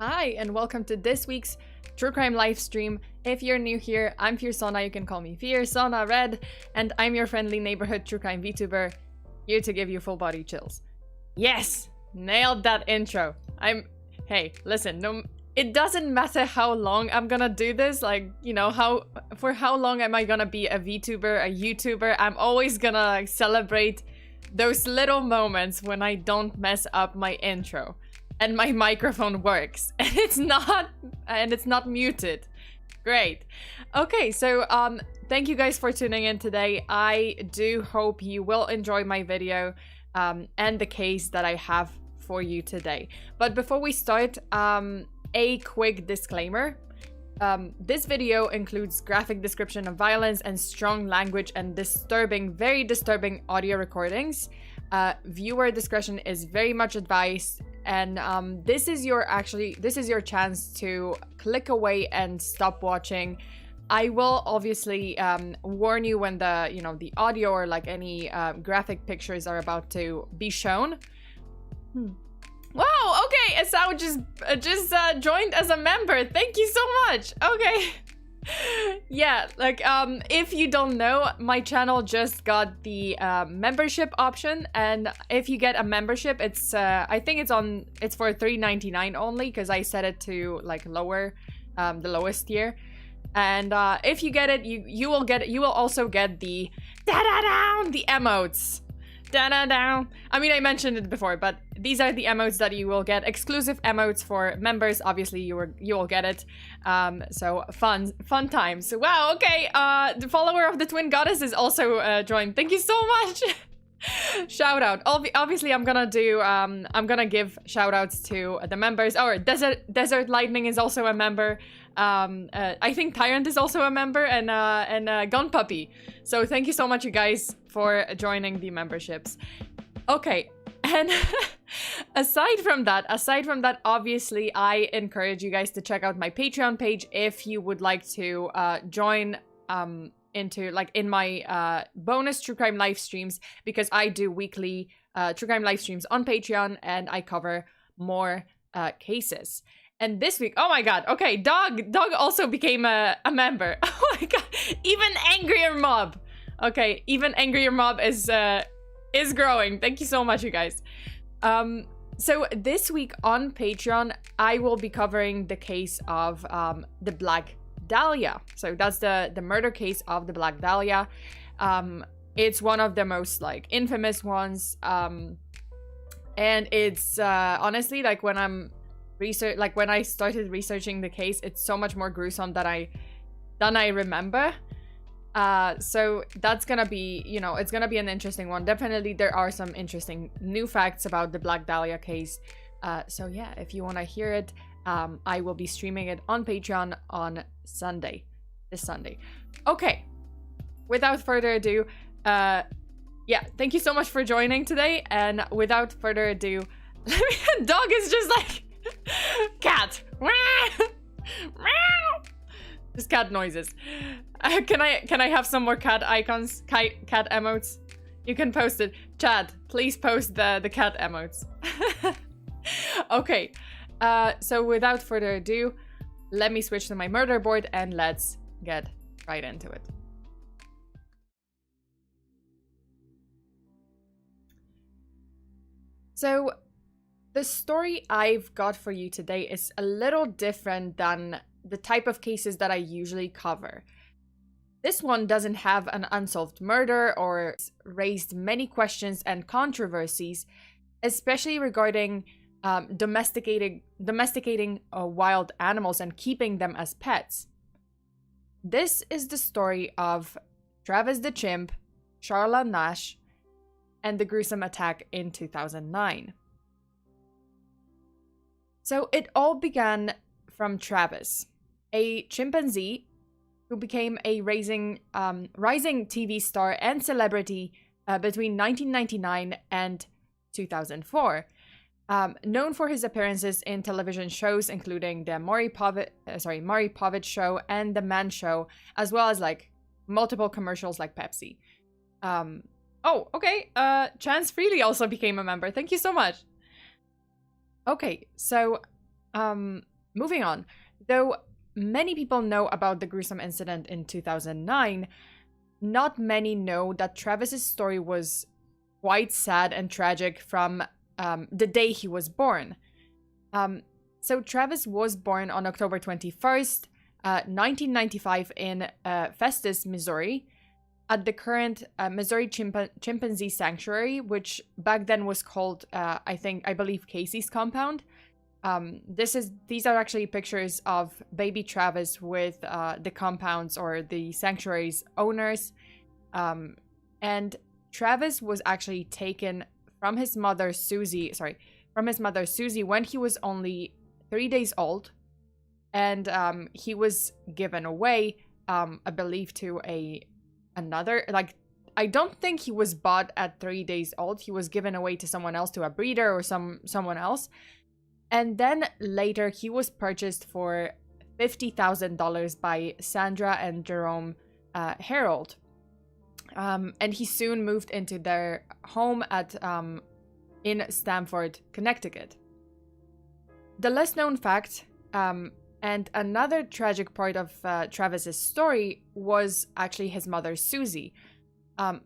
Hi, and welcome to this week's True Crime live stream. If you're new here, I'm FEARSONA, you can call me FEARSONA Red, and I'm your friendly neighborhood True Crime VTuber, here to give you full body chills. Yes! Nailed that intro. Hey, listen, no, it doesn't matter how long I'm gonna do this, like, you know, for how long am I gonna be a VTuber, a YouTuber, I'm always gonna like, celebrate those little moments when I don't mess up my intro. And my microphone works, and it's not muted. Great. Okay, so thank you guys for tuning in today. I do hope you will enjoy my video and the case that I have for you today. But before we start, a quick disclaimer. This video includes graphic description of violence and strong language and very disturbing audio recordings. Viewer discretion is very much advised, and this is your chance to click away and stop watching. I will obviously warn you when the audio or like any graphic pictures are about to be shown. Wow, okay, Esau just joined as a member. Thank you so much. Okay. Yeah, like if you don't know, my channel just got the membership option, and if you get a membership, it's I think it's for $3.99 only, because I set it to like lower, the lowest tier. And if you get it, you will also get the da-da-down, the emotes. Da-da-down. I mean, I mentioned it before, but these are the emotes that you will get. Exclusive emotes for members. Obviously, you will get it. So fun times. Wow. Okay. The follower of the Twin Goddess is also joined. Thank you so much. Shout out. Obviously, I'm gonna give shout outs to the members. Oh, Desert Lightning is also a member. I think Tyrant is also a member, and Gun Puppy. So thank you so much, you guys, for joining the memberships. Okay, and aside from that, obviously, I encourage you guys to check out my Patreon page if you would like to join in my bonus true crime live streams, because I do weekly true crime live streams on Patreon, and I cover more cases. And this week, oh my god, okay, Dog also became a member. Oh my god, even Angrier Mob. Okay, even Angrier Mob is growing. Thank you so much, you guys. So this week on Patreon, I will be covering the case of the Black Dahlia. So that's the murder case of the Black Dahlia. It's one of the most like infamous ones. And it's honestly, like when I started researching the case, it's so much more gruesome than I remember. So that's gonna be, it's gonna be an interesting one. Definitely there are some interesting new facts about the Black Dahlia case. So yeah, if you want to hear it, I will be streaming it on Patreon on this Sunday. Okay, without further ado, yeah, thank you so much for joining today, and without further ado, Dog is just like cat. Just cat noises. Can I have some more cat icons, cat emotes? You can post it. Chat, please post the cat emotes. Okay, so without further ado, let me switch to my murder board and let's get right into it. So the story I've got for you today is a little different than the type of cases that I usually cover. This one doesn't have an unsolved murder or raised many questions and controversies, especially regarding domesticating wild animals and keeping them as pets. This is the story of Travis the Chimp, Charla Nash, and the gruesome attack in 2009. So it all began from Travis, a chimpanzee who became a rising TV star and celebrity between 1999 and 2004. Known for his appearances in television shows including the Maury Povich Show and The Man Show, as well as like multiple commercials like Pepsi. Oh, okay. Chance Freely also became a member. Thank you so much. Okay, so moving on. Though many people know about the gruesome incident in 2009, not many know that Travis's story was quite sad and tragic from the day he was born. So Travis was born on October 21st, 1995 in Festus, Missouri, at the current Missouri Chimpanzee Sanctuary, which back then was called, I believe, Casey's compound. These are actually pictures of baby Travis with the compound's or the sanctuary's owners. And Travis was actually taken from his mother Susie when he was only 3 days old, and he was given away, I believe, to another, like, I don't think he was bought at 3 days old. He was given away to someone else, to a breeder or someone else. And then later he was purchased for $50,000 by Sandra and Jerome Harold. And he soon moved into their home in Stamford, Connecticut. The less known fact, and another tragic part of Travis's story, was actually his mother, Susie.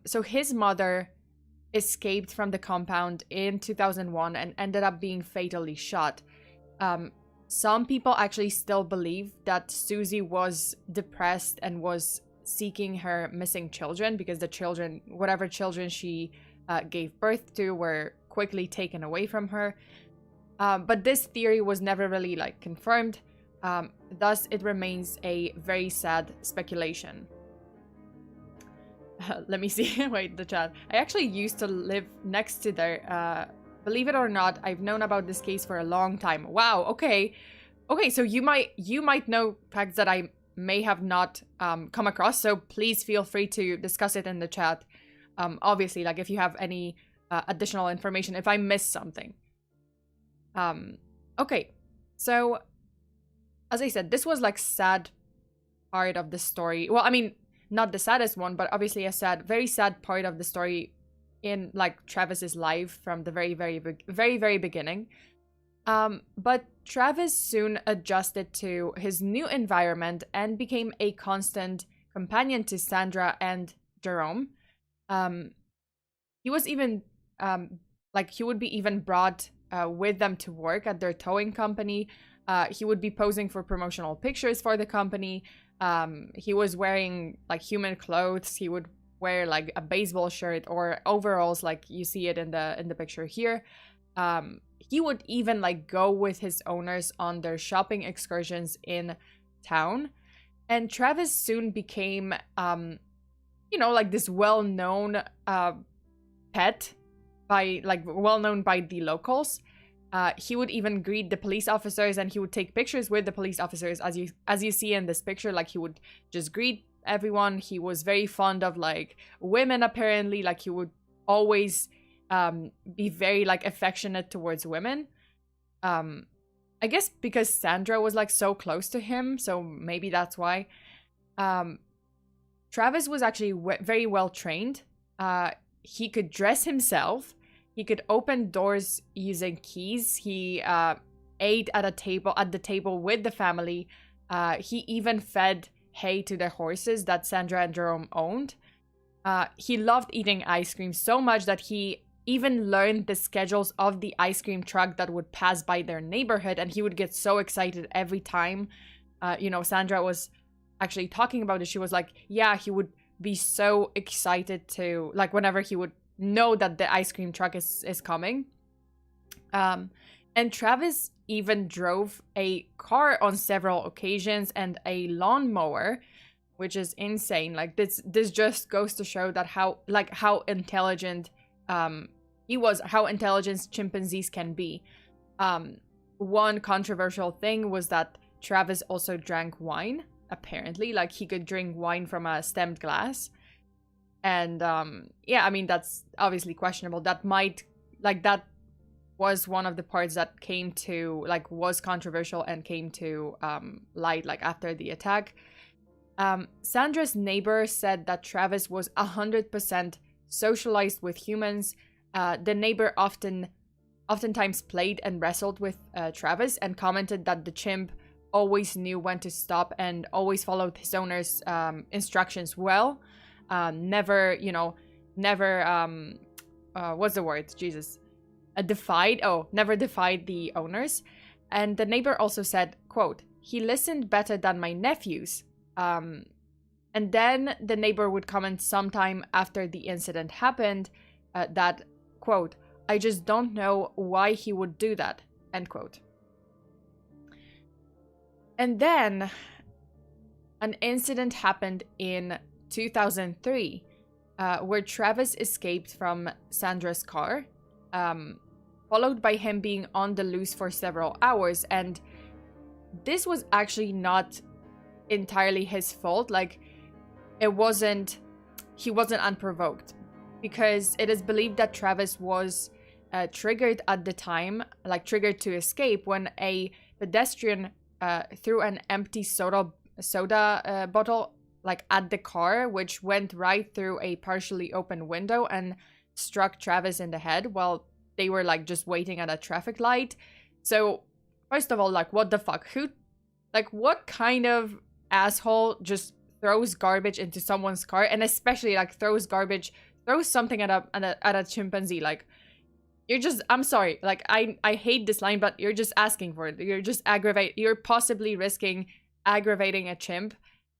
So his mother escaped from the compound in 2001 and ended up being fatally shot. Some people actually still believe that Susie was depressed and was seeking her missing children, because whatever children she gave birth to were quickly taken away from her. But this theory was never really confirmed. Thus, it remains a very sad speculation. Let me see. Wait, the chat. I actually used to live next to there. Believe it or not, I've known about this case for a long time. Wow. Okay. Okay. So you might know facts that I may have not come across. So please feel free to discuss it in the chat. Obviously, if you have any additional information, if I missed something. Okay. So, as I said, this was sad part of the story. Well, I mean, not the saddest one, but obviously a very sad part of the story in Travis's life from the very, very beginning. But Travis soon adjusted to his new environment and became a constant companion to Sandra and Jerome. He was even he would be even brought with them to work at their towing company. He would be posing for promotional pictures for the company. He was wearing human clothes. He would wear a baseball shirt or overalls, like you see it in the picture here. He would even go with his owners on their shopping excursions in town. And Travis soon became this well-known pet well-known by the locals. He would even greet the police officers, and he would take pictures with the police officers, as you see in this picture. He would just greet everyone. He was very fond of women, apparently. He would always be very affectionate towards women. I guess because Sandra was so close to him, so maybe that's why. Travis was actually very well trained. He could dress himself. He could open doors using keys. He ate at the table with the family. He even fed hay to the horses that Sandra and Jerome owned. He loved eating ice cream so much that he even learned the schedules of the ice cream truck that would pass by their neighborhood, and he would get so excited every time. Sandra was actually talking about it. She was like, yeah, he would be so excited to, whenever he would know that the ice cream truck is coming. And Travis even drove a car on several occasions and a lawnmower, which is insane. This just goes to show that how intelligent he was, how intelligent chimpanzees can be. One controversial thing was that Travis also drank wine, apparently. He could drink wine from a stemmed glass. And yeah, I mean, that's obviously questionable. That might, that was one of the parts that came to, was controversial and came to light, after the attack. Sandra's neighbor said that Travis was 100% socialized with humans. The neighbor often oftentimes played and wrestled with Travis, and commented that the chimp always knew when to stop and always followed his owner's instructions well. Never, what's the word? Jesus. Never defied the owners. And the neighbor also said, quote, "He listened better than my nephews." And then the neighbor would comment sometime after the incident happened that, quote, "I just don't know why he would do that," end quote. And then an incident happened in 2003 where Travis escaped from Sandra's car, followed by him being on the loose for several hours. And this was actually not entirely his fault. Like, he wasn't unprovoked, because it is believed that Travis was triggered at the time, like triggered to escape, when a pedestrian threw an empty soda bottle like at the car, which went right through a partially open window and struck Travis in the head while they were like just waiting at a traffic light. So first of all, like, what the fuck? What kind of asshole just throws garbage into someone's car, and especially like throws something at a chimpanzee? Like, I'm sorry, like, I hate this line, but you're just asking for it. You're possibly risking aggravating a chimp.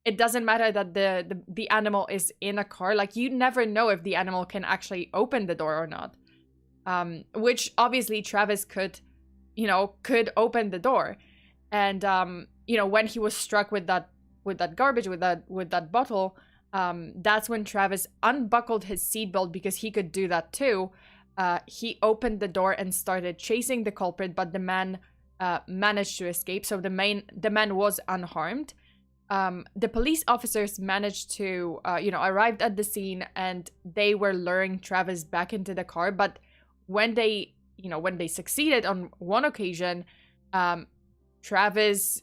It doesn't matter that the animal is in a car. Like, you never know if the animal can actually open the door or not. Which obviously Travis could open the door. And when he was struck with that garbage, with that bottle, that's when Travis unbuckled his seatbelt, because he could do that too. He opened the door and started chasing the culprit, but the man managed to escape, so the man was unharmed. The police officers managed to arrived at the scene, and they were luring Travis back into the car. But when they succeeded on one occasion, Travis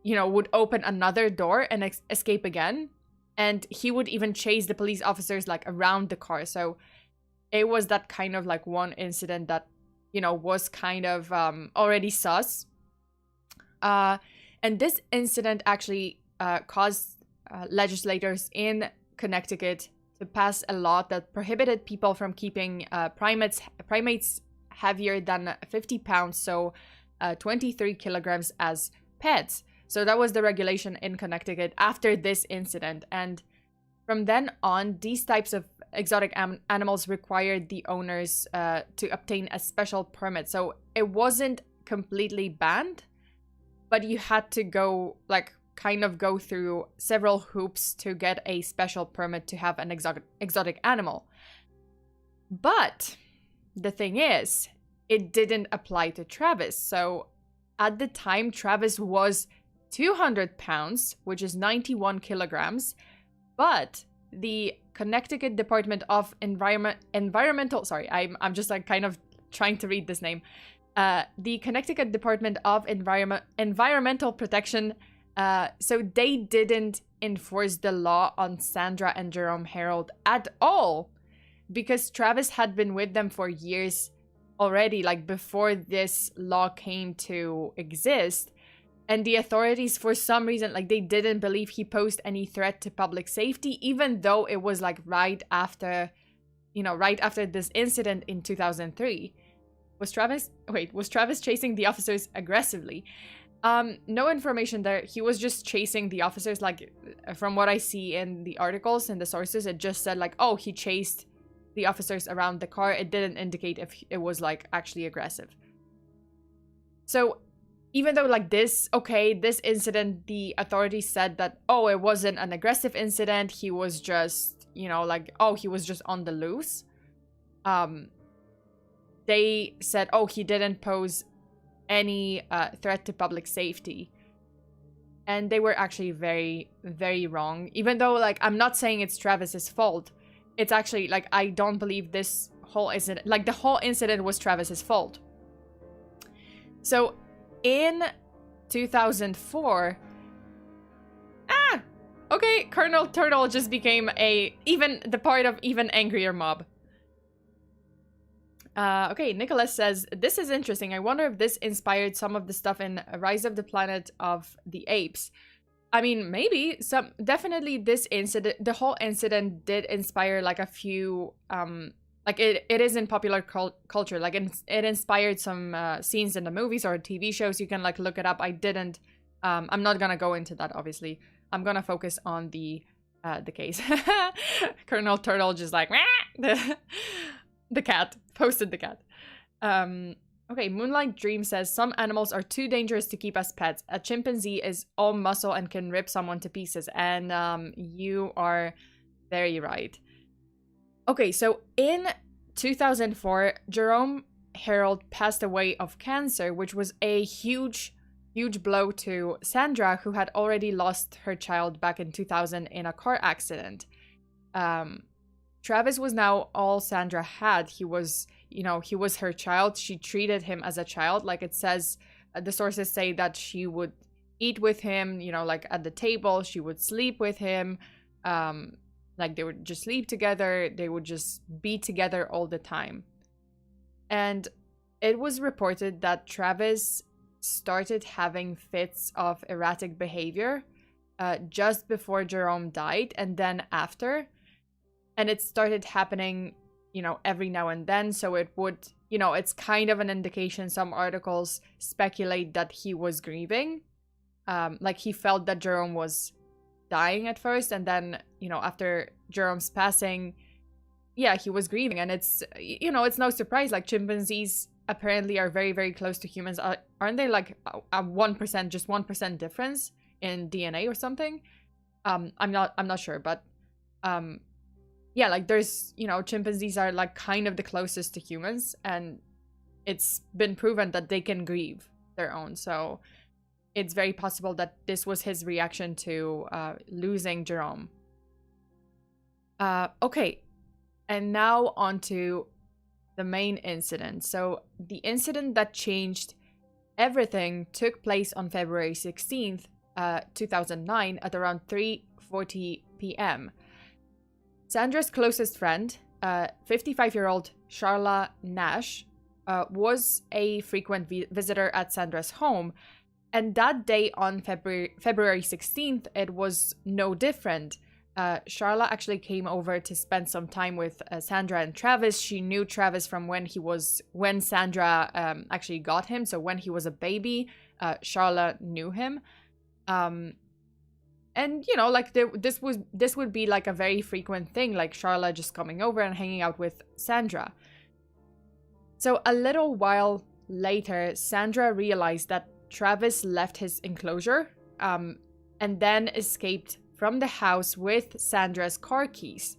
would open another door and escape again, and he would even chase the police officers like around the car. So it was that kind of like one incident that was kind of already sus. And this incident actually caused legislators in Connecticut to pass a law that prohibited people from keeping primates heavier than 50 pounds, so 23 kilograms, as pets. So that was the regulation in Connecticut after this incident. And from then on, these types of exotic animals required the owners to obtain a special permit. So it wasn't completely banned, but you had to go through several hoops to get a special permit to have an exotic animal. But the thing is, it didn't apply to Travis. So at the time, Travis was 200 pounds, which is 91 kilograms, but the Connecticut Department of Environmental, sorry, I'm just like kind of trying to read this name. The Connecticut Department of Environmental Protection, so they didn't enforce the law on Sandra and Jerome Harold at all, because Travis had been with them for years already, like before this law came to exist. And the authorities, for some reason, like, they didn't believe he posed any threat to public safety, even though it was like right after this incident in 2003. Was Travis chasing the officers aggressively? No information there. He was just chasing the officers. Like, from what I see in the articles and the sources, it just said like, oh, he chased the officers around the car. It didn't indicate if it was like actually aggressive. So even though like this incident, the authorities said that, oh, it wasn't an aggressive incident, he was just, he was just on the loose. They said, oh, he didn't pose any threat to public safety. And they were actually very, very wrong. Even though, like, I'm not saying it's Travis's fault. It's actually, like, I don't believe this whole incident, like, the whole incident was Travis's fault. So in 2004, Colonel Turtle just became the part of even Angrier Mob. Okay, Nicholas says, this is interesting. I wonder if this inspired some of the stuff in Rise of the Planet of the Apes. I mean, maybe definitely this incident, the whole incident did inspire like a few, like it is in popular culture. Like it inspired some scenes in the movies or TV shows. You can like look it up. I didn't, I'm not gonna go into that, obviously. I'm gonna focus on the case. Colonel Turtle just like, the cat, posted the cat. Okay, Moonlight Dream says, some animals are too dangerous to keep as pets. A chimpanzee is all muscle and can rip someone to pieces. And you are very right. Okay, so in 2004, Jerome Harold passed away of cancer, which was a huge blow to Sandra, who had already lost her child back in 2000 in a car accident. Travis was now all Sandra had. He was her child. She treated him as a child. Like it says, the sources say that she would eat with him, like at the table. She would sleep with him. Like they would just sleep together. They would just be together all the time. And it was reported that Travis started having fits of erratic behavior just before Jerome died and then after. And it started happening, every now and then. So it would, it's kind of an indication. Some articles speculate that he was grieving. Like he felt that Jerome was dying at first. And then, after Jerome's passing, yeah, he was grieving. And it's, it's no surprise. Like chimpanzees apparently are very, very close to humans. Aren't they like a 1%, just 1% difference in DNA or something? I'm not sure, but yeah, like there's, chimpanzees are like kind of the closest to humans, and it's been proven that they can grieve their own. So it's very possible that this was his reaction to losing Jerome. Okay, and now on to the main incident. So the incident that changed everything took place on February 16th, 2009 at around 3:40 p.m. Sandra's closest friend, 55-year-old Charla Nash, was a frequent visitor at Sandra's home. And that day on February 16th, it was no different. Charla actually came over to spend some time with Sandra and Travis. She knew Travis from when Sandra actually got him. So when he was a baby, Charla knew him. And, like this would be like a very frequent thing, like Charla just coming over and hanging out with Sandra. So a little while later, Sandra realized that Travis left his enclosure and then escaped from the house with Sandra's car keys.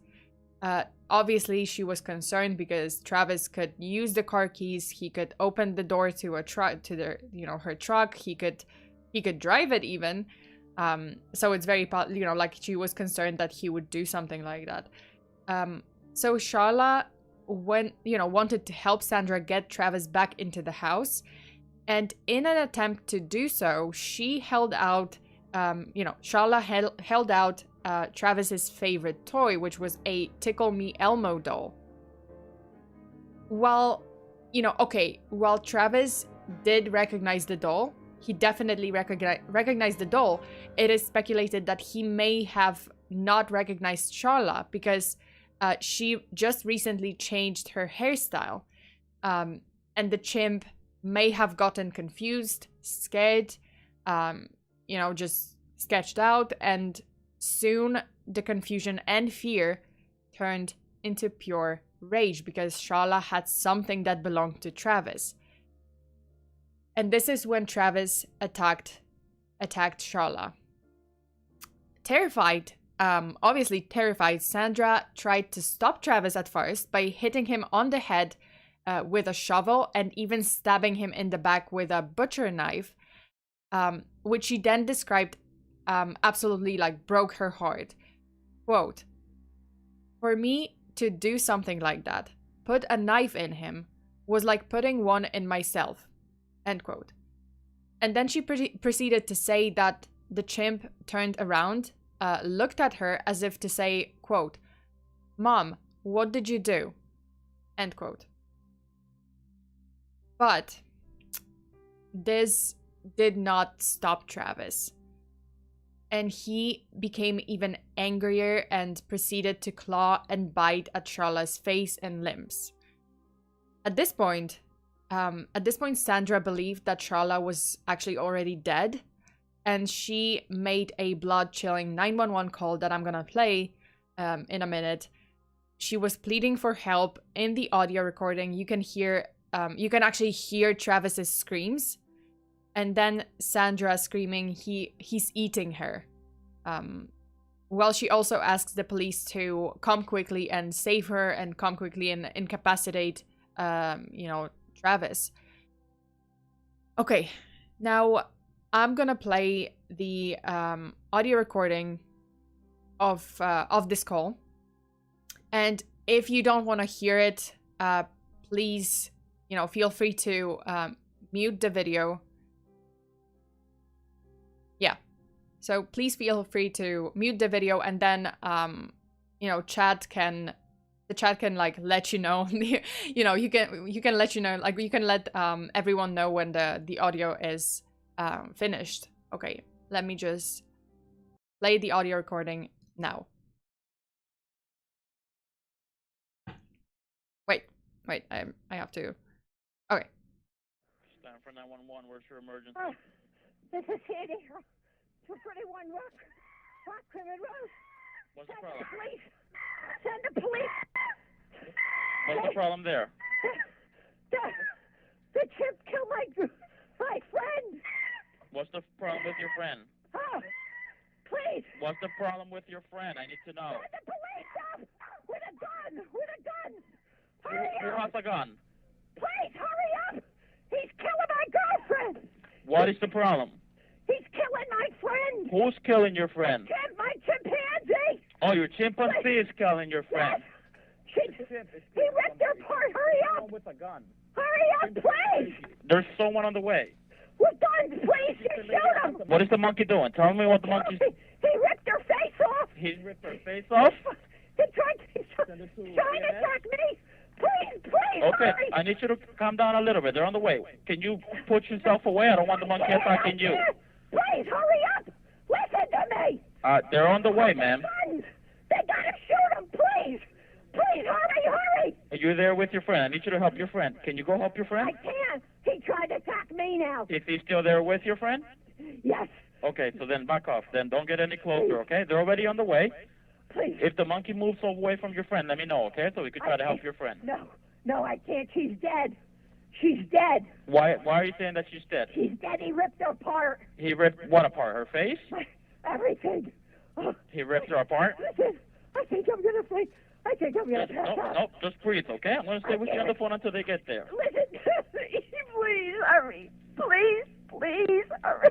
Obviously, she was concerned because Travis could use the car keys. He could open the door to her truck. He could drive it even. So it's very, like she was concerned that he would do something like that. So Charla wanted to help Sandra get Travis back into the house. And in an attempt to do so, she held out, Charla held out Travis's favorite toy, which was a Tickle Me Elmo doll. While Travis did recognize the doll, he definitely recognized the doll. It is speculated that he may have not recognized Charla because she just recently changed her hairstyle. And the chimp may have gotten confused, scared, just sketched out. And soon the confusion and fear turned into pure rage because Charla had something that belonged to Travis. And this is when Travis attacked Charla. Obviously terrified, Sandra tried to stop Travis at first by hitting him on the head with a shovel and even stabbing him in the back with a butcher knife, which she then described absolutely like broke her heart. Quote, "For me to do something like that, put a knife in him, was like putting one in myself." End quote. And then she proceeded to say that the chimp turned around, looked at her as if to say, quote, "Mom, what did you do?" End quote. But this did not stop Travis. And he became even angrier and proceeded to claw and bite at Charla's face and limbs. At this point, Sandra believed that Charla was actually already dead, and she made a blood-chilling 911 call that I'm gonna play in a minute. She was pleading for help. In the audio recording, you can actually hear Travis's screams. And then Sandra screaming, he's eating her. Well, she also asks the police to come quickly and save her and come quickly and incapacitate, Travis. Okay, now I'm gonna play the audio recording of this call. And if you don't want to hear it, please, feel free to mute the video. Yeah, so please feel free to mute the video, and then the chat can like let you know. You can let you can let everyone know when the audio is finished. Okay, let me just play the audio recording now. Wait, I have to. Okay. Stand for 911. Where's your emergency? This is Sandy. 231 Rock Crimin Road. What's the problem? Send the police. What's the problem there? The chimp killed my friend. What's the problem with your friend? Oh, please. What's the problem with your friend? I need to know. Send the police up with a gun. Who Hurry up. has a gun? Please, hurry up. He's killing my girlfriend. What is the problem? He's killing my friend. Who's killing your friend? My chimpanzee. Oh, your chimpanzee is killing your friend. Yes. He ripped her apart. Hurry up. With a gun. Hurry up, please. There's someone on the way. With guns, please. You shoot him. What is the monkey doing? Tell me what the monkey's... He ripped her face off. He ripped her face off? He's trying to attack me. Please, Okay, hurry. I need you to calm down a little bit. They're on the way. Can you put yourself away? I don't want the monkey attacking you. Please, hurry up. Listen to me. They're on the way, ma'am. They gotta shoot him, please. Please, hurry. Are you there with your friend? I need you to help your friend. Can you go help your friend? I can't. He tried to attack me now. Is he still there with your friend? Yes. Okay, so then back off. Then don't get any closer, okay? They're already on the way. Please. If the monkey moves away from your friend, let me know, okay? So we can try to help your friend. No, I can't. She's dead. She's dead. Why are you saying that she's dead? She's dead. He ripped her apart. He ripped what apart? Her face? Everything. He ripped her apart? Listen, I think I'm gonna pass out. No, just breathe, okay? I'm gonna stay with you on the phone until they get there. Listen to me. Please, hurry. Please, hurry.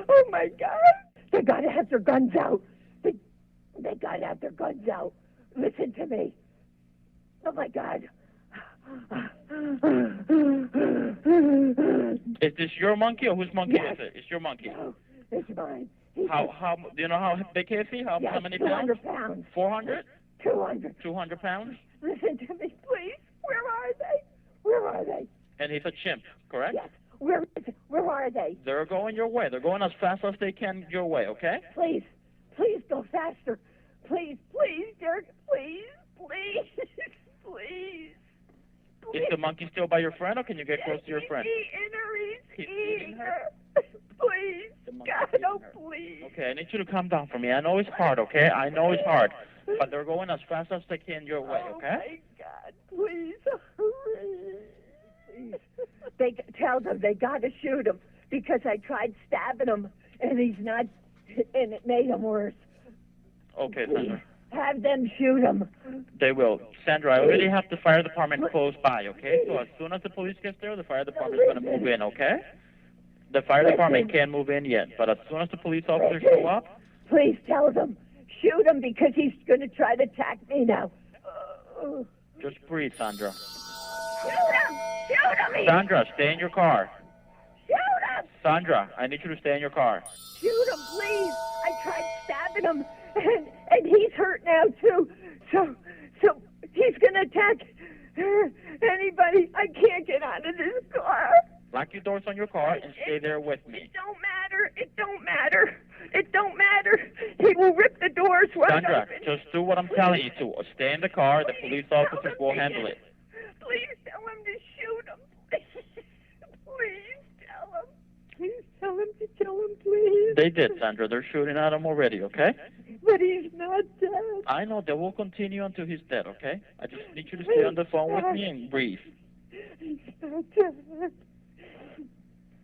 Oh, my God. They gotta have their guns out. They gotta have their guns out. Listen to me. Oh, my God. Is this your monkey or whose monkey is it? It's your monkey. No, it's mine. How do you know how big is he? How many pounds? 200 pounds. 400? 200. 200 pounds? Listen to me, please. Where are they? And he's a chimp, correct? Yes. Where are they? They're going your way. They're going as fast as they can your way, okay? Please go faster. Please, Dirk. Please. Is the monkey still by your friend, or can you get close to your friend? He's eating her. Please. God, no, please. Okay, I need you to calm down for me. I know it's hard, okay? I know it's hard. But they're going as fast as they can your way, okay? Oh, my God. Please. Hurry. They tell them they got to shoot him because I tried stabbing him and he's not, and it made him worse. Okay, Sandra. Have them shoot him. They will. Sandra, I already have the fire department close by, okay? So as soon as the police gets there, the fire department's going to move in, okay? The fire department can't move in yet, but as soon as the police officers show up... Please tell them. Shoot him because he's going to try to attack me now. Just breathe, Sandra. Shoot him! Sandra, stay in your car. Shoot him! Sandra, I need you to stay in your car. Shoot him, please! I tried stabbing him, and he's hurt now, too. So he's gonna attack her, Anybody, I can't get out of this car. Lock your doors on your car and stay there with me. It don't matter. It don't matter. It don't matter. He will rip the doors right Sandra, open. just do what I'm telling you to. Stay in the car. The police officers will handle it. Please tell him to shoot him. Please tell him. Please tell him to kill him, please. They did, Sandra. They're shooting at him already, okay? But he's not dead. I know. They will continue until he's dead, okay? I just need you to stay on the phone with me and breathe. He's not dead.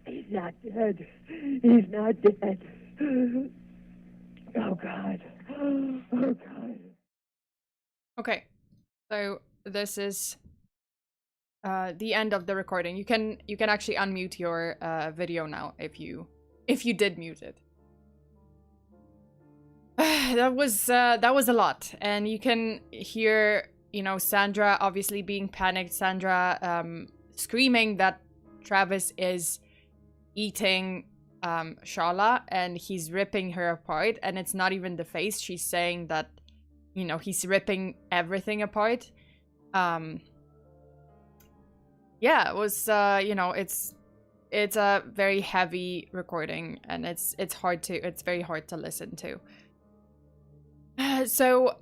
He's not dead. He's not dead. Oh, God. Oh, God. Okay, so this is the end of the recording. You can actually unmute your video now if you did mute it. That was a lot, and you can hear, you know, Sandra obviously being panicked. Sandra screaming that Travis is eating Charla and he's ripping her apart, and it's not even the face. She's saying that, you know, he's ripping everything apart. Yeah, it was you know, it's a very heavy recording, and it's very hard to listen to. So,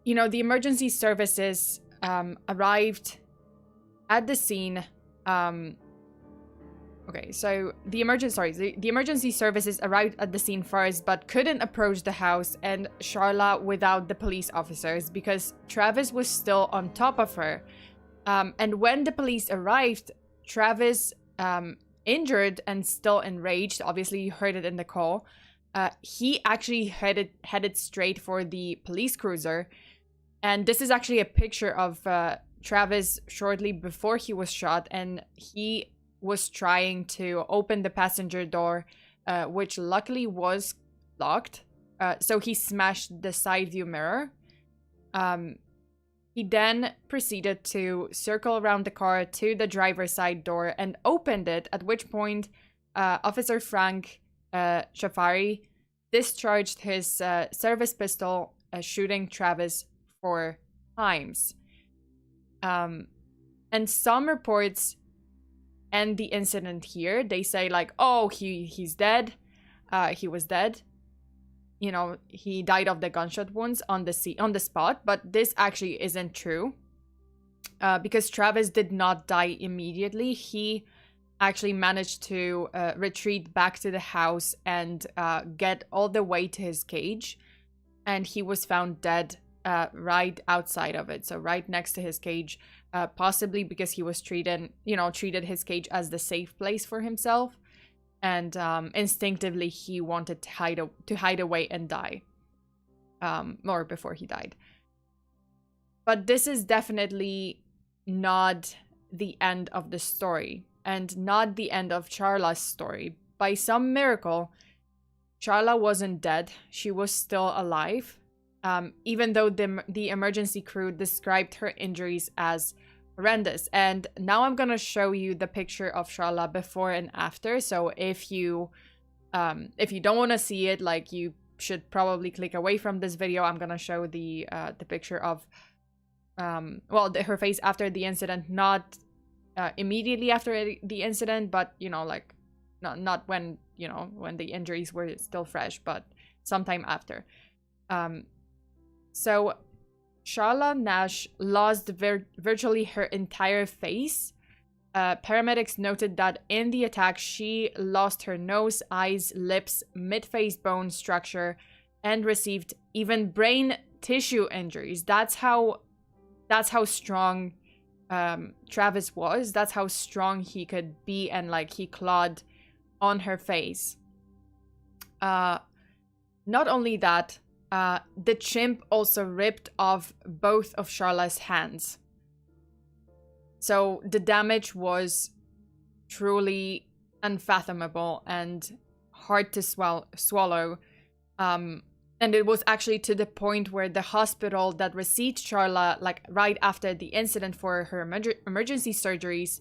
you know, the emergency services arrived at the scene. Okay, so the emergency services arrived at the scene first, but couldn't approach the house and Charla without the police officers because Travis was still on top of her. And when the police arrived, Travis, injured and still enraged, obviously you heard it in the call, he actually headed straight for the police cruiser. And this is actually a picture of Travis shortly before he was shot, and he was trying to open the passenger door, which luckily was locked. So he smashed the side view mirror. He then proceeded to circle around the car to the driver's side door and opened it, at which point Officer Frank Shafari discharged his service pistol, shooting Travis 4 times. And some reports end the incident here. They say like, oh, he's dead. He was dead. You know, he died of the gunshot wounds on the spot, but this actually isn't true. Because Travis did not die immediately. He actually managed to retreat back to the house and get all the way to his cage. And he was found dead right outside of it. So right next to his cage, possibly because he was treated his cage as the safe place for himself. And instinctively, he wanted to hide away and die. Or before he died. But this is definitely not the end of the story. And not the end of Charla's story. By some miracle, Charla wasn't dead. She was still alive. Even though the emergency crew described her injuries as horrendous. And now I'm gonna show you the picture of Charla before and after. So if you don't want to see it, like, you should probably click away from this video. I'm gonna show the picture of her face after the incident, not immediately after the incident, but you know, like not when, you know, when the injuries were still fresh, but sometime after. So Charla Nash lost virtually her entire face. Paramedics noted that in the attack, she lost her nose, eyes, lips, mid-face bone structure, and received even brain tissue injuries. That's how strong Travis was. That's how strong he could be, and like he clawed on her face. Not only that, the chimp also ripped off both of Charla's hands. So the damage was truly unfathomable and hard to swallow. And it was actually to the point where the hospital that received Charla, like right after the incident for her emergency surgeries,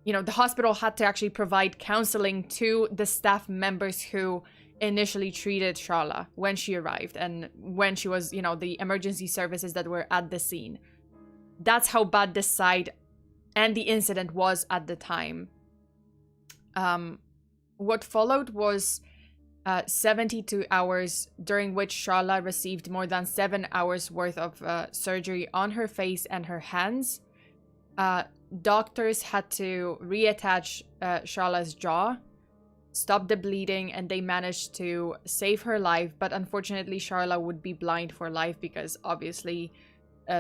you know, the hospital had to actually provide counseling to the staff members who initially treated Charla when she arrived and when she was, you know, the emergency services that were at the scene. That's how bad this site and the incident was at the time. What followed was 72 hours during which Charla received more than 7 hours worth of surgery on her face and her hands. Doctors had to reattach Charla's jaw, stop the bleeding, and they managed to save her life. But unfortunately, Charla would be blind for life because obviously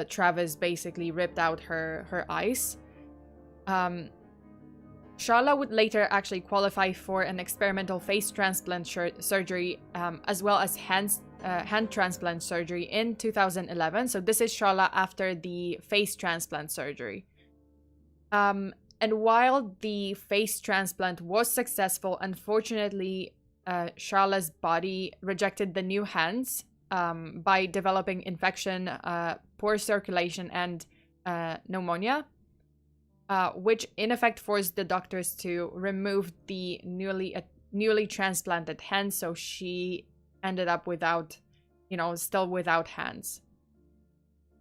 Travis basically ripped out her eyes. Charla would later actually qualify for an experimental face transplant surgery, as well as hand transplant surgery in 2011. So this is Charla after the face transplant surgery. And while the face transplant was successful, unfortunately, Charla's body rejected the new hands by developing infection, poor circulation, and pneumonia. Which in effect forced the doctors to remove the newly transplanted hands, so she ended up without, still without hands.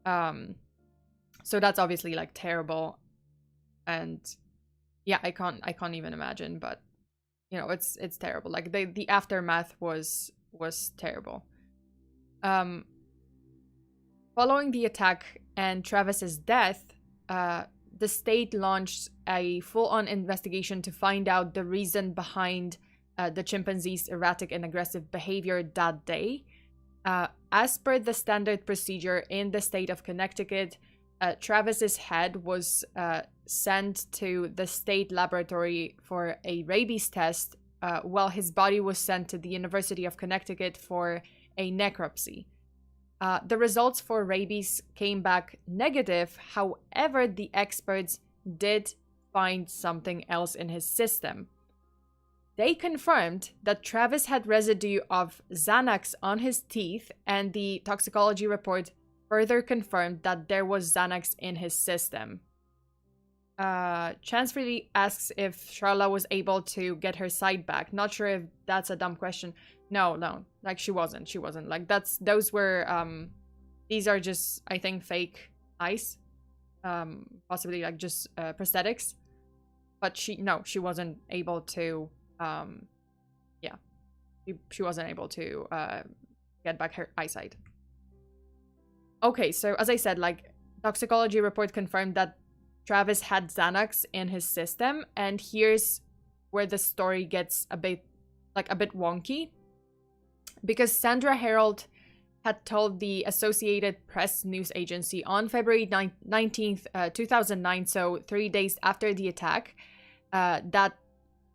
So that's obviously like terrible, and yeah, I can't even imagine, but it's terrible. Like the aftermath was terrible. Following the attack and Travis's death, the state launched a full-on investigation to find out the reason behind the chimpanzee's erratic and aggressive behavior that day. As per the standard procedure in the state of Connecticut, Travis's head was sent to the state laboratory for a rabies test, while his body was sent to the University of Connecticut for a necropsy. The results for rabies came back negative. However, the experts did find something else in his system. They confirmed that Travis had residue of Xanax on his teeth, and the toxicology report further confirmed that there was Xanax in his system. Chance really asks if Charla was able to get her sight back. Not sure if that's a dumb question. No, like she wasn't. Like those were, these are just, I think, fake eyes. Possibly like just prosthetics. But she wasn't able to, she wasn't able to get back her eyesight. Okay, so as I said, like toxicology report confirmed that Travis had Xanax in his system, and here's where the story gets a bit wonky. Because Sandra Harold had told the Associated Press news agency on February 19th, 2009, so 3 days after the attack, that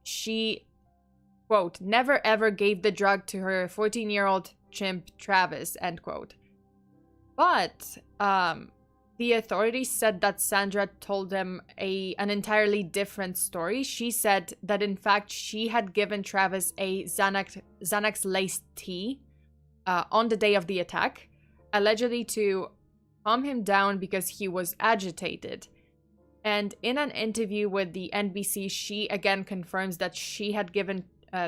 she, quote, never ever gave the drug to her 14-year-old chimp Travis, end quote. But the authorities said that Sandra told them an entirely different story. She said that in fact she had given Travis a Xanax-laced tea on the day of the attack, allegedly to calm him down because he was agitated. And in an interview with the NBC, she again confirms that she had given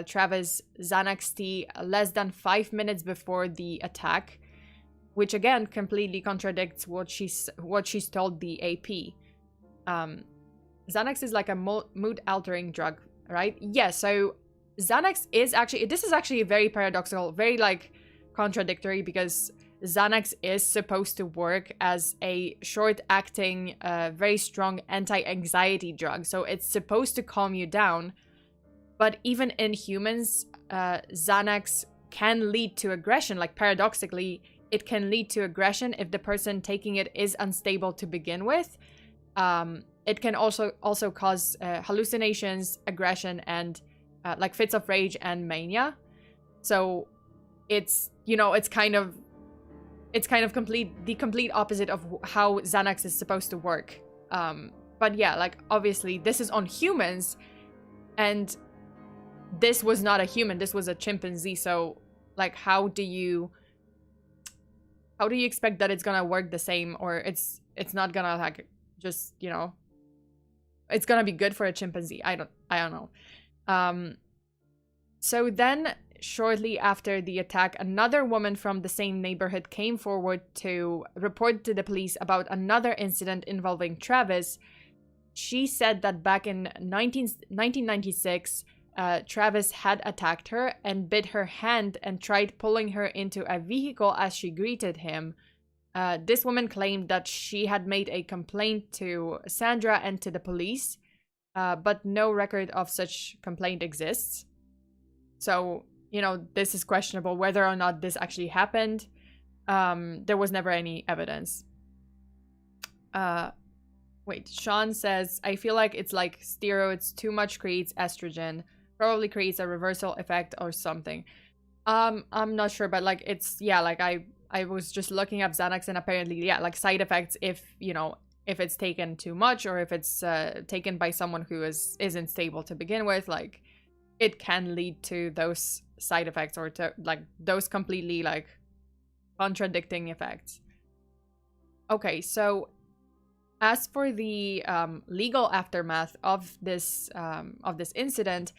Travis Xanax tea less than 5 minutes before the attack, which again completely contradicts what she's told the AP. Xanax is like a mood-altering drug, right? Yeah, so Xanax is actually, this is actually very paradoxical, very like contradictory, because Xanax is supposed to work as a short-acting, very strong anti-anxiety drug. So it's supposed to calm you down. But even in humans, Xanax can lead to aggression. Like paradoxically, it can lead to aggression if the person taking it is unstable to begin with. It can also cause hallucinations, aggression, and like fits of rage and mania. So it's, it's kind of the complete opposite of how Xanax is supposed to work. But yeah, like obviously this is on humans, and this was not a human, this was a chimpanzee. So like how do you expect that it's gonna work the same, or it's not gonna like just, it's gonna be good for a chimpanzee? I don't know. So then shortly after the attack, another woman from the same neighborhood came forward to report to the police about another incident involving Travis. She said that back in 1996, Travis had attacked her and bit her hand and tried pulling her into a vehicle as she greeted him. This woman claimed that she had made a complaint to Sandra and to the police, but no record of such complaint exists. So, you know, this is questionable whether or not this actually happened. There was never any evidence. Wait, Sean says, I feel like it's like steroids, too much creates estrogen, probably creates a reversal effect or something. I'm not sure, but like it's, yeah, like I was just looking up Xanax and apparently, yeah, like side effects if, you know, if it's taken too much or if it's taken by someone who isn't stable to begin with, like it can lead to those side effects or to like those completely like contradicting effects. Okay, so as for the legal aftermath of this incident,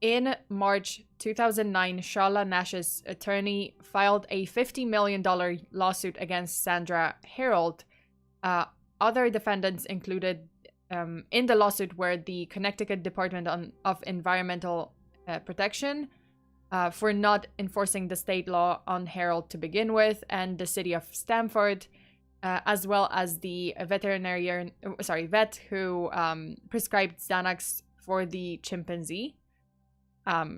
in March 2009, Charla Nash's attorney filed a $50 million lawsuit against Sandra Harold. Other defendants included in the lawsuit were the Connecticut Department of Environmental Protection for not enforcing the state law on Harold to begin with, and the city of Stamford, as well as the vet who prescribed Xanax for the chimpanzee.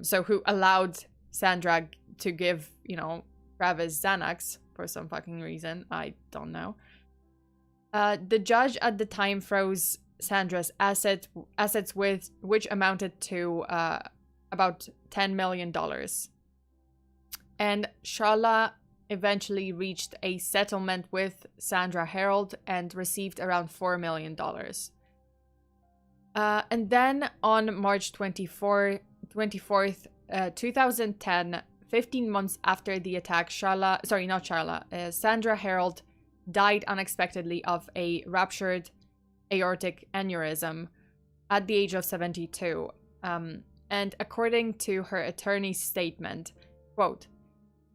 So who allowed Sandra to give, you know, Travis Xanax for some fucking reason. I don't know. The judge at the time froze Sandra's assets which amounted to about $10 million. And Charla eventually reached a settlement with Sandra Harold and received around $4 million. And then on March 24th, 2010, 15 months after the attack, Sandra Harold died unexpectedly of a ruptured aortic aneurysm at the age of 72. And according to her attorney's statement, quote,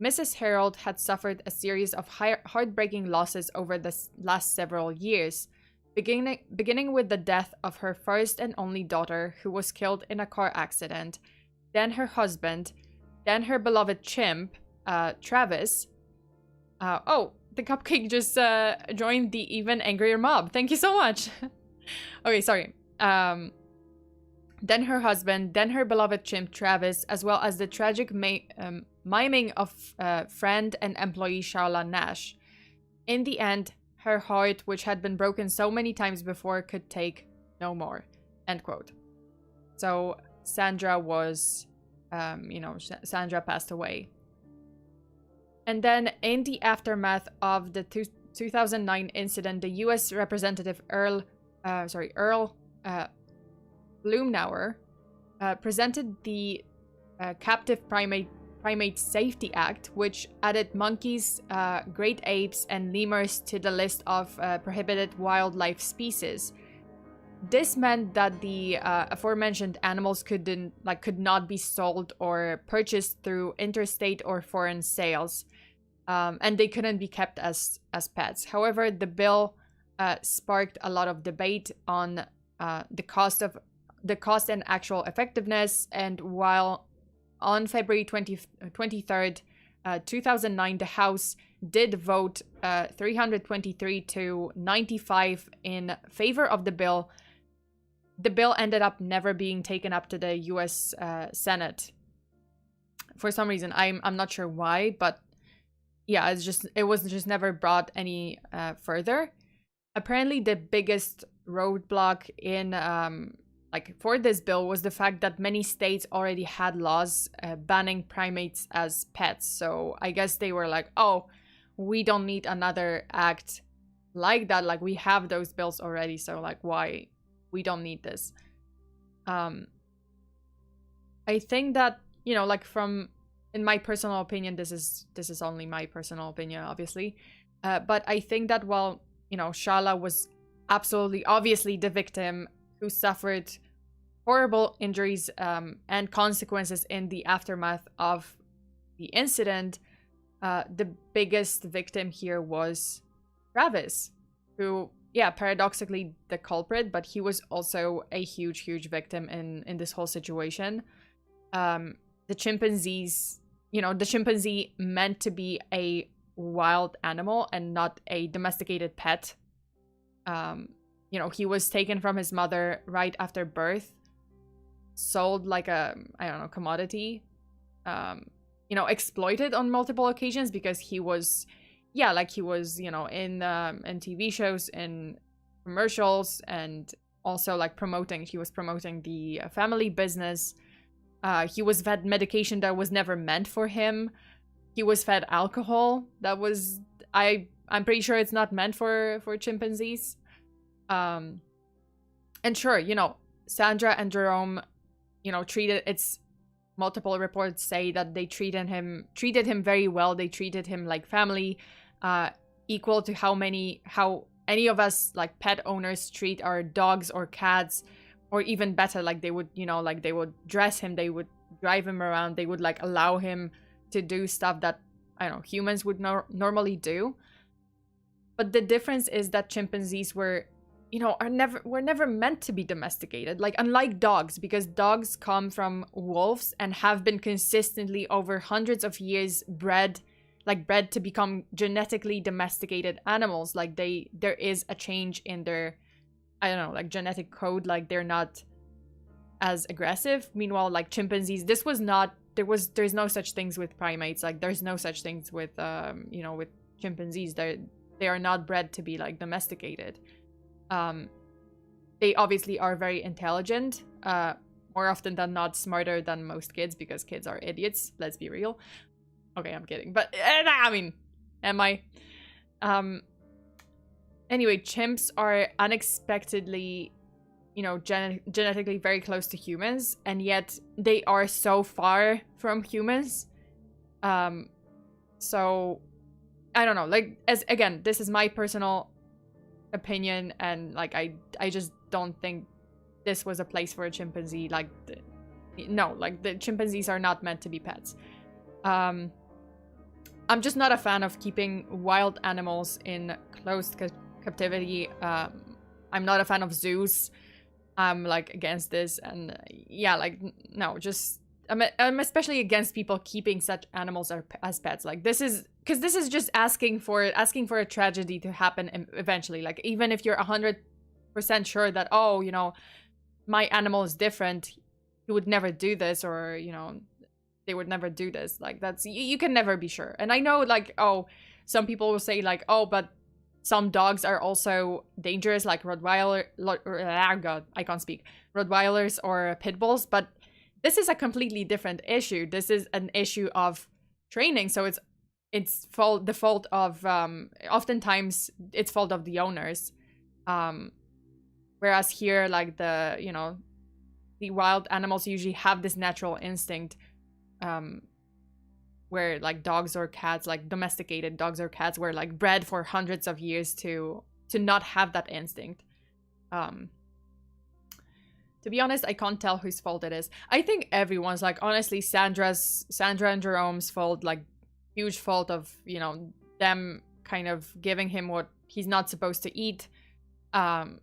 Mrs. Harold had suffered a series of heartbreaking losses over the last several years, beginning with the death of her first and only daughter, who was killed in a car accident, then her husband, then her beloved chimp, Travis. Oh, the cupcake just joined the even Angrier Mob. Thank you so much. Okay, sorry. Then her husband, then her beloved chimp, Travis, as well as the tragic miming of friend and employee Charla Nash. In the end, her heart, which had been broken so many times before, could take no more. End quote. So Sandra was, Sandra passed away. And then in the aftermath of the 2009 incident, the U.S. Representative Earl Blumnauer presented the Captive Primate Safety Act, which added monkeys, great apes, and lemurs to the list of prohibited wildlife species. This meant that the aforementioned animals could not be sold or purchased through interstate or foreign sales, and they couldn't be kept as pets. However, the bill sparked a lot of debate on the cost and actual effectiveness. And while on February 23rd, 2009, the House did vote 323 to 95 in favor of the bill. The bill ended up never being taken up to the U.S. Senate for some reason. I'm not sure why, but yeah, it was just never brought any further. Apparently, the biggest roadblock in for this bill was the fact that many states already had laws banning primates as pets. So I guess they were like, oh, we don't need another act like that. Like, we have those bills already, so like, why? We don't need this. I think that, you know, like, in my personal opinion, this is only my personal opinion, obviously. But I think that while, you know, Charla was absolutely obviously the victim who suffered horrible injuries and consequences in the aftermath of incident, the biggest victim here was Travis, who, yeah, paradoxically the culprit, but he was also a huge victim in this whole situation. The chimpanzees, you know, the chimpanzee meant to be a wild animal and not a domesticated pet. You know, he was taken from his mother right after birth, sold like a, I don't know, commodity, you know, exploited on multiple occasions because he was, yeah, like he was, you know, in TV shows, in commercials, and also like he was promoting the family business. He was fed medication that was never meant for him. He was fed alcohol that was, I'm pretty sure it's not meant for chimpanzees. And sure, you know, Sandra and Jerome, you know, multiple reports say that they treated him very well. They treated him like family, equal to how any of us like pet owners treat our dogs or cats, or even better, like they would, you know, like they would dress him, they would drive him around, they would like allow him to do stuff that, I don't know, humans would normally do. But the difference is that chimpanzees were, you know, were never meant to be domesticated. Like, unlike dogs, because dogs come from wolves and have been consistently over hundreds of years bred to become genetically domesticated animals. Like there is a change in their, I don't know, like genetic code. Like they're not as aggressive. Meanwhile, like chimpanzees, there's no such things with primates. Like there's no such things with, you know, with chimpanzees. They are not bred to be like domesticated. They obviously are very intelligent, more often than not smarter than most kids, because kids are idiots, let's be real. Okay, I'm kidding, but I mean, am I? Anyway, chimps are unexpectedly, you know, genetically very close to humans, and yet they are so far from humans. So I don't know, like, again, this is my personal opinion, and like I just don't think this was a place for a chimpanzee. Like, no, like the chimpanzees are not meant to be pets. I'm just not a fan of keeping wild animals in closed captivity. I'm not a fan of zoos. I'm like against this, and yeah, like no, just I'm especially against people keeping such animals as pets. Like this is just asking for a tragedy to happen eventually. Like even if you're 100% sure that, oh, you know, my animal is different, he would never do this, or you know, they would never do this. Like that's, you can never be sure. And I know, like, oh, some people will say like, oh, but some dogs are also dangerous, like Rottweiler, God, I can't speak, Rottweilers or pit bulls, but this is a completely different issue. This is an issue of training, so oftentimes it's fault of the owners. Whereas here, like the wild animals usually have this natural instinct, where like dogs or cats, like domesticated dogs or cats, were like bred for hundreds of years to not have that instinct. To be honest, I can't tell whose fault it is. I think everyone's, like, honestly, Sandra and Jerome's fault, like, huge fault of, you know, them kind of giving him what he's not supposed to eat, like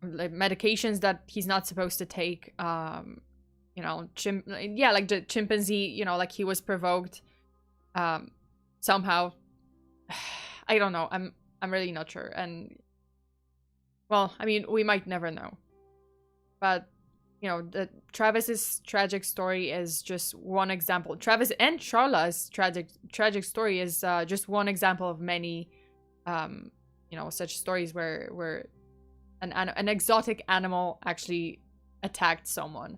medications that he's not supposed to take, you know, like the chimpanzee, you know, like he was provoked, somehow. I don't know. I'm really not sure. And, well, I mean, we might never know. But, you know, Travis's tragic story is just one example. Travis and Charla's tragic story is just one example of many, you know, such stories where an exotic animal actually attacked someone.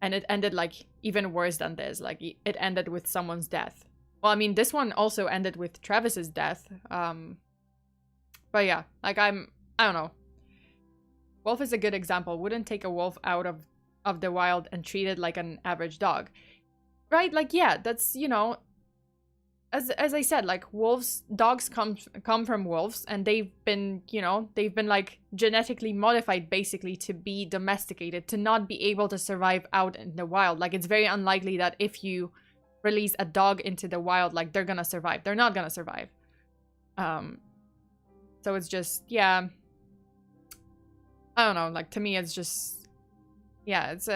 And it ended, like, even worse than this. Like, it ended with someone's death. Well, I mean, this one also ended with Travis's death. But yeah, like, I don't know. Wolf is a good example. Wouldn't take a wolf out of the wild and treat it like an average dog. Right? Like, yeah, that's, you know, as I said, like, dogs come from wolves, and they've been like genetically modified basically to be domesticated, to not be able to survive out in the wild. Like, it's very unlikely that if you release a dog into the wild, like they're gonna survive. They're not gonna survive. So it's just, yeah, I don't know, like to me it's just, yeah, it's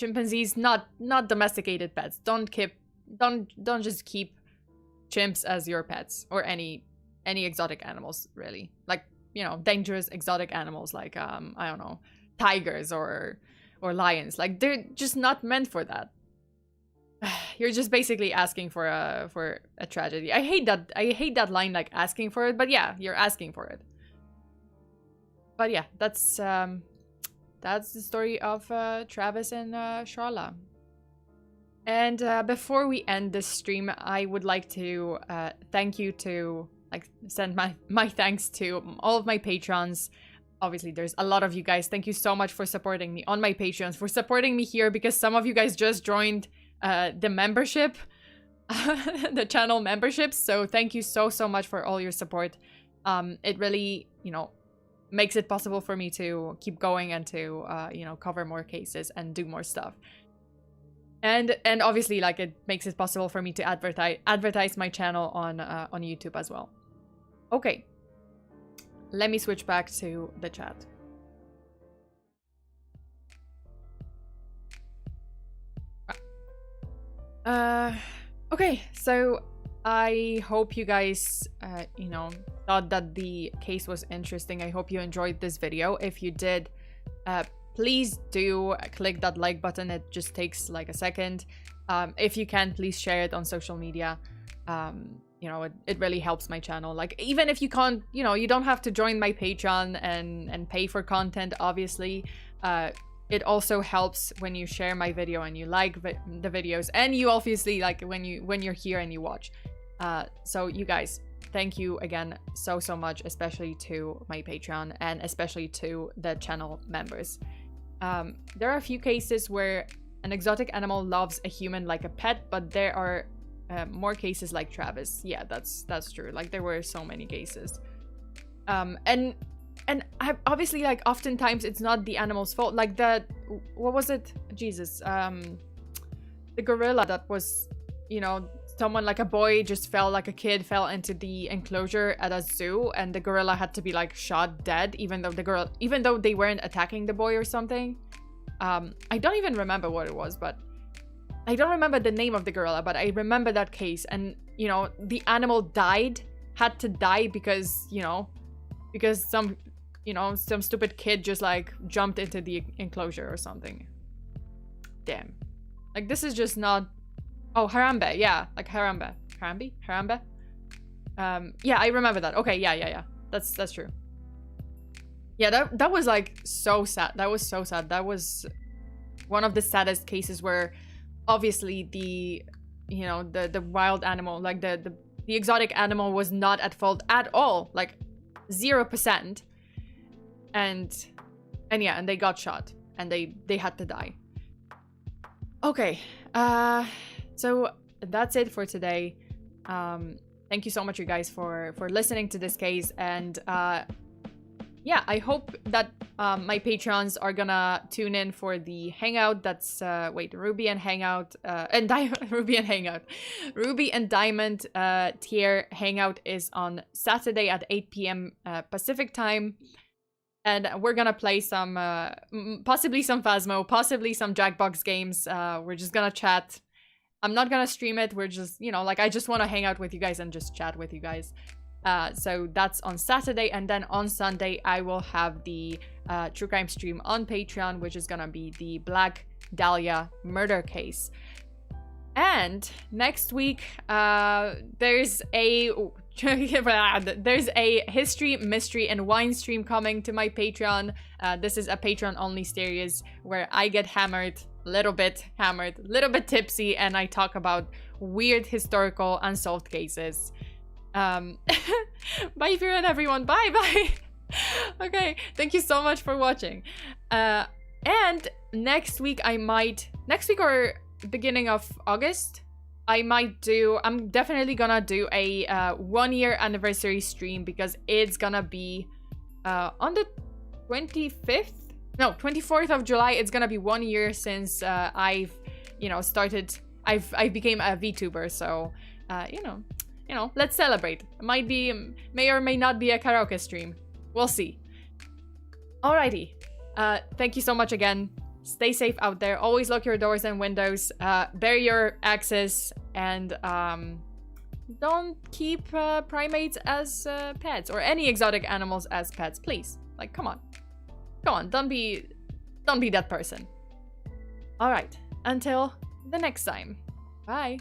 chimpanzees, not domesticated pets. Don't just keep chimps as your pets, or any exotic animals, really. Like, you know, dangerous exotic animals like I don't know, tigers or lions. Like they're just not meant for that. You're just basically asking for a tragedy. I hate that line, like asking for it, but yeah, you're asking for it. But yeah, that's the story of Travis and Charla. And before we end this stream, I would like to send my thanks to all of my patrons. Obviously, there's a lot of you guys. Thank you so much for supporting me on my Patreons, for supporting me here, because some of you guys just joined the membership, the channel memberships. So thank you so much for all your support. It really, you know, makes it possible for me to keep going and to you know, cover more cases and do more stuff. And obviously, like, it makes it possible for me to advertise my channel on YouTube as well. Okay, let me switch back to the chat. Okay, so I hope you guys, you know, thought that the case was interesting. I hope you enjoyed this video. If you did, please do click that like button. It just takes like a second. If you can, please share it on social media. You know, it really helps my channel. Like, even if you can't, you know, you don't have to join my Patreon and pay for content, obviously. It also helps when you share my video and you like the videos, and you obviously like when you're here and you watch. So you guys, thank you again so much, especially to my Patreon and especially to the channel members. There are a few cases where an exotic animal loves a human like a pet, but there are more cases like Travis. Yeah, that's true. Like, there were so many cases. And I obviously, like, oftentimes it's not the animal's fault. Like what was it? Jesus. The gorilla that was, you know, someone, like a boy just fell, like a kid fell into the enclosure at a zoo, and the gorilla had to be like shot dead, even though they weren't attacking the boy or something. I don't even remember what it was, but I don't remember the name of the gorilla, but I remember that case. And, you know, the animal had to die because, you know, because some stupid kid just like jumped into the enclosure or something. Damn. Like, this is just not... Oh, Harambe. Yeah, like Harambe. Harambe? Yeah, I remember that. Okay, yeah. That's true. Yeah, that was like so sad. That was so sad. That was one of the saddest cases where obviously the wild animal, like the exotic animal, was not at fault at all. Like 0%. And yeah, and they got shot and they had to die. Okay, so that's it for today. Thank you so much, you guys, for listening to this case. And yeah, I hope that my patrons are gonna tune in for the hangout. That's Ruby and Hangout and Ruby and Diamond tier hangout is on Saturday at 8 p.m. Pacific time. And we're gonna play some, possibly some Phasmo, possibly some Jackbox games. We're just gonna chat. I'm not gonna stream it. We're just, you know, like, I just want to hang out with you guys and just chat with you guys. So that's on Saturday. And then on Sunday, I will have the true crime stream on Patreon, which is gonna be the Black Dahlia murder case. And next week, there's a history, mystery, and wine stream coming to my Patreon. This is a Patreon-only series where I get hammered, little bit tipsy, and I talk about weird historical unsolved cases. Bye, Fearon, everyone. Bye. Okay, thank you so much for watching. And next week or beginning of August, I'm definitely gonna do a 1-year anniversary stream, because it's gonna be on the 24th of July. It's gonna be 1 year since I've I became a VTuber, so you know, let's celebrate. May or may not be a karaoke stream. We'll see. Alrighty. Thank you so much again. Stay safe out there. Always lock your doors and windows. Bury your axes, and don't keep primates as pets or any exotic animals as pets, please. Like, come on. Come on, don't be that person. Alright, until the next time. Bye.